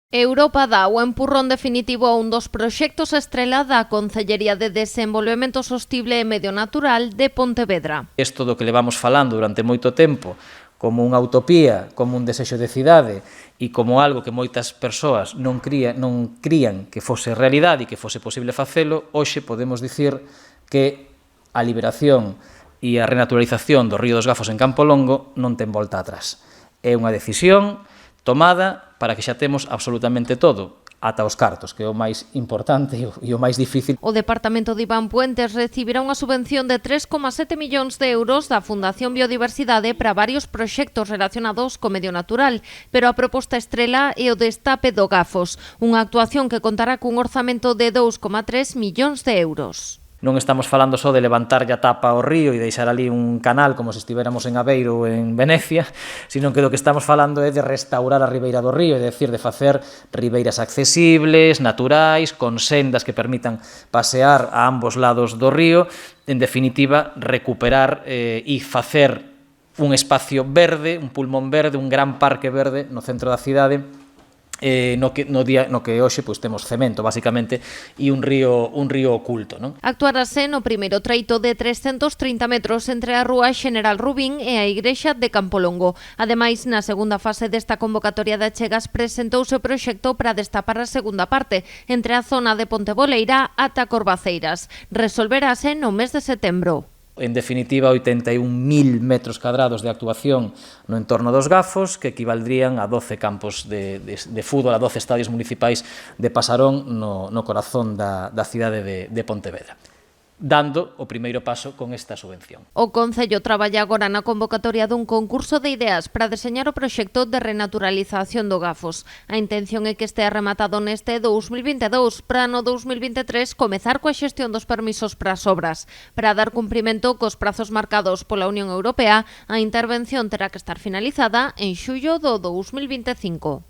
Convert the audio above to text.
Europa dá o empurrón definitivo a un dos proxectos estrela da Concellería de Desenvolvemento Sostible e Medio Natural de Pontevedra. Isto do que levamos falando durante moito tempo, como unha utopía, como un desexo de cidade e como algo que moitas persoas non crían que fose realidade e que fose posible facelo, hoxe podemos dicir que a liberación e a renaturalización do río dos Gafos en Campo Longo non ten volta atrás. É unha decisión tomada para que xa temos absolutamente todo, ata os cartos, que é o máis importante e o máis difícil. O Departamento de Iván Puentes recibirá unha subvención de 3,7 millóns de euros da Fundación Biodiversidade para varios proxectos relacionados co medio natural, pero a proposta estrela é o destape do Gafos, unha actuación que contará cun orzamento de 2,3 millóns de euros. Non estamos falando só de levantarlle a tapa ao río e deixar ali un canal como se estiveramos en Aveiro ou en Venecia, sino que do que estamos falando é de restaurar a ribeira do río, é dicir, de facer ribeiras accesibles, naturais, con sendas que permitan pasear a ambos lados do río, en definitiva, recuperar e facer un espacio verde, un pulmón verde, un gran parque verde no centro da cidade, no que hoxe temos cemento, basicamente, e un río oculto. Non? Actuarase no primeiro treito de 330 metros entre a rúa Xeneral Rubín e a igrexa de Campo Longo. Ademais, na segunda fase desta convocatoria de achegas presentouse o proxecto para destapar a segunda parte, entre a zona de Ponteboleira ata Corbaceiras. Resolverase no mes de setembro. En definitiva, 81.000 metros cadrados de actuación no entorno dos Gafos, que equivaldrían a 12 campos de fútbol, a 12 estadios municipais de Pasarón no corazón da cidade de Pontevedra, dando o primeiro paso con esta subvención. O Concello traballa agora na convocatoria dun concurso de ideas para deseñar o proxecto de renaturalización do Gafos. A intención é que estea rematado neste 2022 para no 2023 comezar coa xestión dos permisos para as obras. Para dar cumprimento cos prazos marcados pola Unión Europea, a intervención terá que estar finalizada en xullo do 2025.